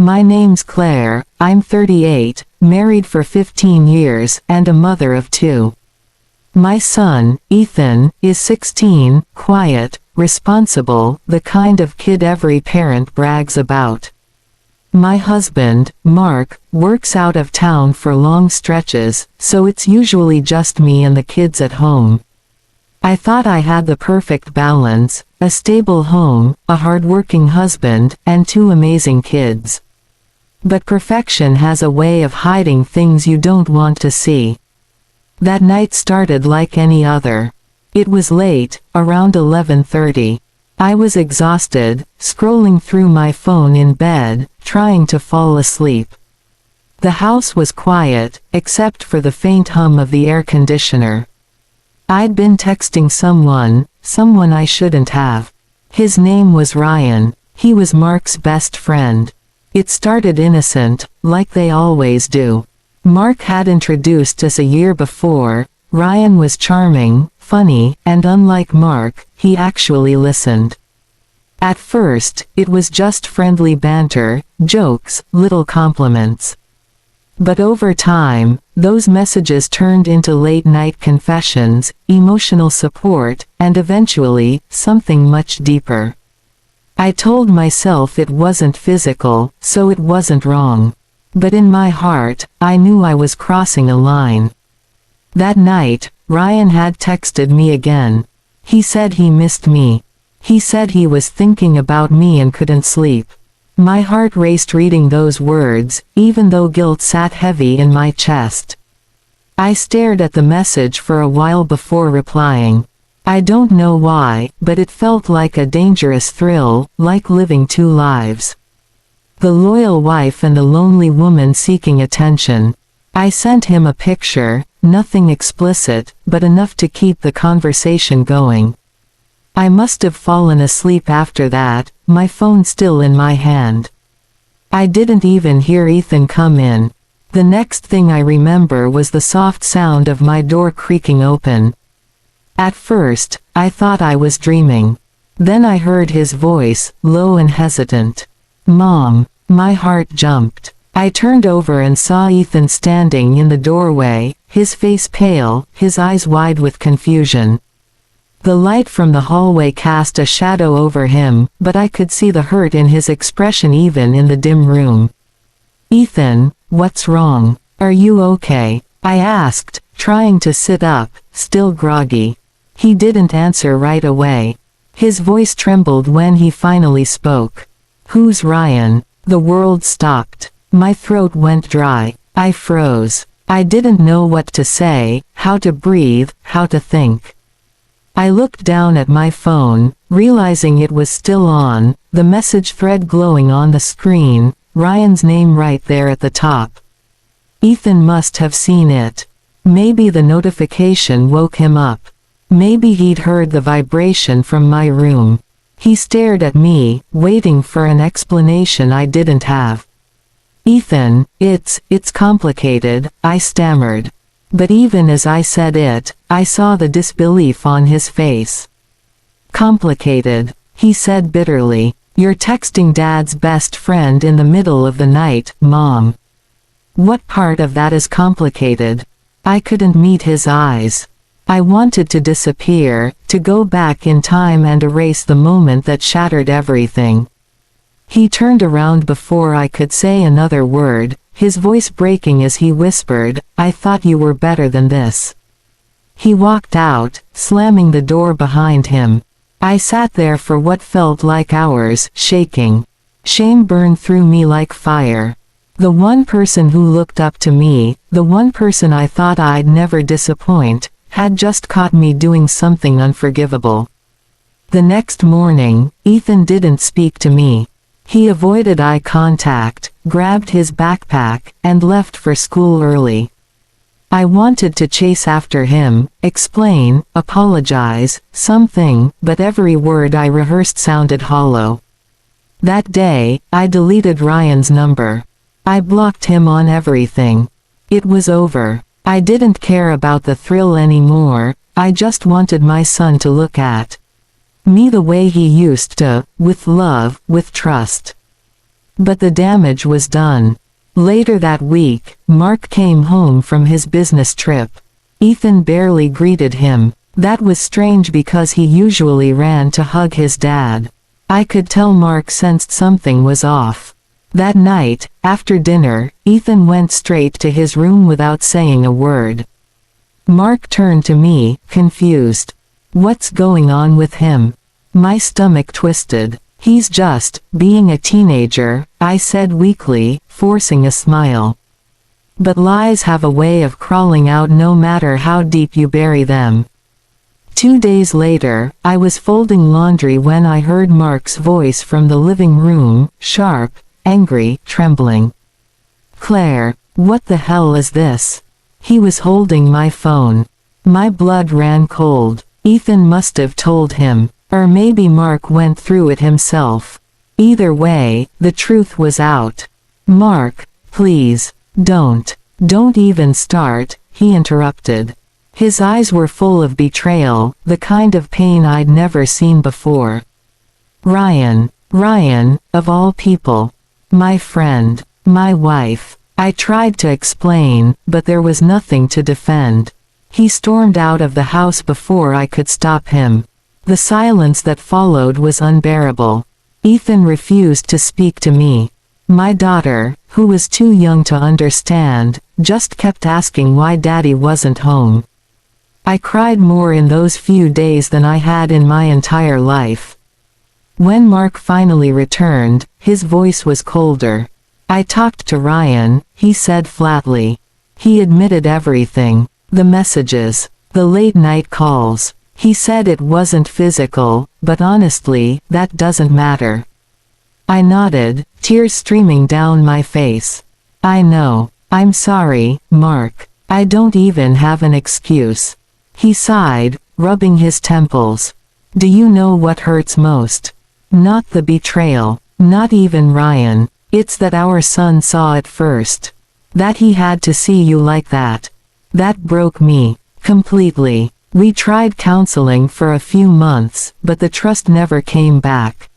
My name's Claire, I'm 38, married for 15 years, and a mother of 2. My son, Ethan, is 16, quiet, responsible, the kind of kid every parent brags about. My husband, Mark, works out of town for long stretches, so it's usually just me and the kids at home. I thought I had the perfect balance, a stable home, a hardworking husband, and 2 amazing kids. But perfection has a way of hiding things you don't want to see. That night started like any other. It was late, around 11:30. I was exhausted, scrolling through my phone in bed, trying to fall asleep. The house was quiet, except for the faint hum of the air conditioner. I'd been texting someone I shouldn't have. His name was Ryan. He was Mark's best friend. It started innocent, like they always do. Mark had introduced us a year before. Ryan was charming, funny, and unlike Mark, he actually listened. At first, it was just friendly banter, jokes, little compliments. But over time, those messages turned into late-night confessions, emotional support, and eventually, something much deeper. I told myself it wasn't physical, so it wasn't wrong. But in my heart, I knew I was crossing a line. That night, Ryan had texted me again. He said he missed me. He said he was thinking about me and couldn't sleep. My heart raced reading those words, even though guilt sat heavy in my chest. I stared at the message for a while before replying. I don't know why, but it felt like a dangerous thrill, like living 2 lives. The loyal wife and the lonely woman seeking attention. I sent him a picture, nothing explicit, but enough to keep the conversation going. I must have fallen asleep after that, my phone still in my hand. I didn't even hear Ethan come in. The next thing I remember was the soft sound of my door creaking open. At first, I thought I was dreaming. Then I heard his voice, low and hesitant. "Mom." My heart jumped. I turned over and saw Ethan standing in the doorway, his face pale, his eyes wide with confusion. The light from the hallway cast a shadow over him, but I could see the hurt in his expression even in the dim room. "Ethan, what's wrong? Are you okay?" I asked, trying to sit up, still groggy. He didn't answer right away. His voice trembled when he finally spoke. "Who's Ryan?" The world stopped. My throat went dry. I froze. I didn't know what to say, how to breathe, how to think. I looked down at my phone, realizing it was still on, the message thread glowing on the screen, Ryan's name right there at the top. Ethan must have seen it. Maybe the notification woke him up. Maybe he'd heard the vibration from my room. He stared at me, waiting for an explanation I didn't have. "Ethan, it's complicated," I stammered. But even as I said it, I saw the disbelief on his face. "Complicated," he said bitterly. "You're texting Dad's best friend in the middle of the night, Mom. What part of that is complicated?" I couldn't meet his eyes. I wanted to disappear, to go back in time and erase the moment that shattered everything. He turned around before I could say another word, his voice breaking as he whispered, "I thought you were better than this." He walked out, slamming the door behind him. I sat there for what felt like hours, shaking. Shame burned through me like fire. The one person who looked up to me, the one person I thought I'd never disappoint, had just caught me doing something unforgivable. The next morning, Ethan didn't speak to me. He avoided eye contact, grabbed his backpack, and left for school early. I wanted to chase after him, explain, apologize, something, but every word I rehearsed sounded hollow. That day, I deleted Ryan's number. I blocked him on everything. It was over. I didn't care about the thrill anymore, I just wanted my son to look at me the way he used to, with love, with trust. But the damage was done. Later that week, Mark came home from his business trip. Ethan barely greeted him. That was strange because he usually ran to hug his dad. I could tell Mark sensed something was off. That night, after dinner, Ethan went straight to his room without saying a word. Mark turned to me, confused. "What's going on with him?" My stomach twisted. "He's just being a teenager," I said weakly, forcing a smile. But lies have a way of crawling out no matter how deep you bury them. 2 days later, I was folding laundry when I heard Mark's voice from the living room, sharp, angry, trembling. "Claire, what the hell is this?" He was holding my phone. My blood ran cold. Ethan must have told him. Or maybe Mark went through it himself. Either way, the truth was out. "Mark, please, don't even start," he interrupted. His eyes were full of betrayal, the kind of pain I'd never seen before. Ryan, of all people. My friend. My wife. I tried to explain, but there was nothing to defend. He stormed out of the house before I could stop him. The silence that followed was unbearable. Ethan refused to speak to me. My daughter, who was too young to understand, just kept asking why Daddy wasn't home. I cried more in those few days than I had in my entire life. When Mark finally returned, his voice was colder. "I talked to Ryan," he said flatly. He admitted everything. The messages. The late-night calls. He said it wasn't physical, but honestly, that doesn't matter. I nodded, tears streaming down my face. "I know. I'm sorry, Mark. I don't even have an excuse." He sighed, rubbing his temples. "Do you know what hurts most? Not the betrayal. Not even Ryan. It's that our son saw it first. That he had to see you like that. That broke me. Completely. We tried counseling for a few months, but the trust never came back.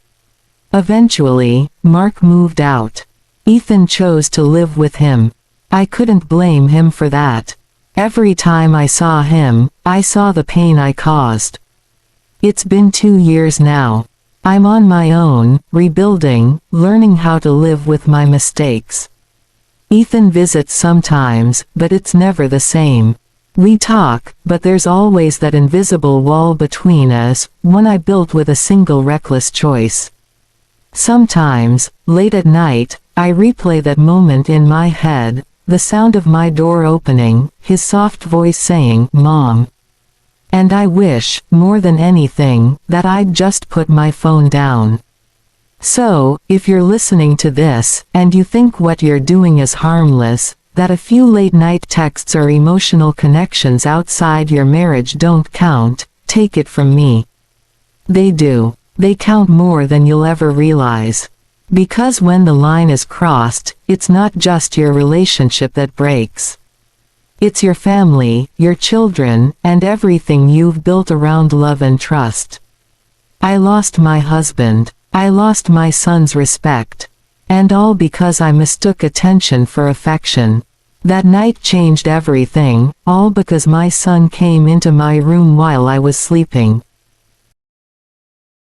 Eventually, Mark moved out. Ethan chose to live with him. I couldn't blame him for that. Every time I saw him, I saw the pain I caused. It's been 2 years now. I'm on my own, rebuilding, learning how to live with my mistakes. Ethan visits sometimes, but it's never the same. We talk, but there's always that invisible wall between us, one I built with a single reckless choice. Sometimes, late at night, I replay that moment in my head, the sound of my door opening, his soft voice saying, "Mom." And I wish, more than anything, that I'd just put my phone down. So, if you're listening to this, and you think what you're doing is harmless, that a few late-night texts or emotional connections outside your marriage don't count, take it from me. They do. They count more than you'll ever realize. Because when the line is crossed, it's not just your relationship that breaks. It's your family, your children, and everything you've built around love and trust. I lost my husband. I lost my son's respect. And all because I mistook attention for affection. That night changed everything, all because my son came into my room while I was sleeping.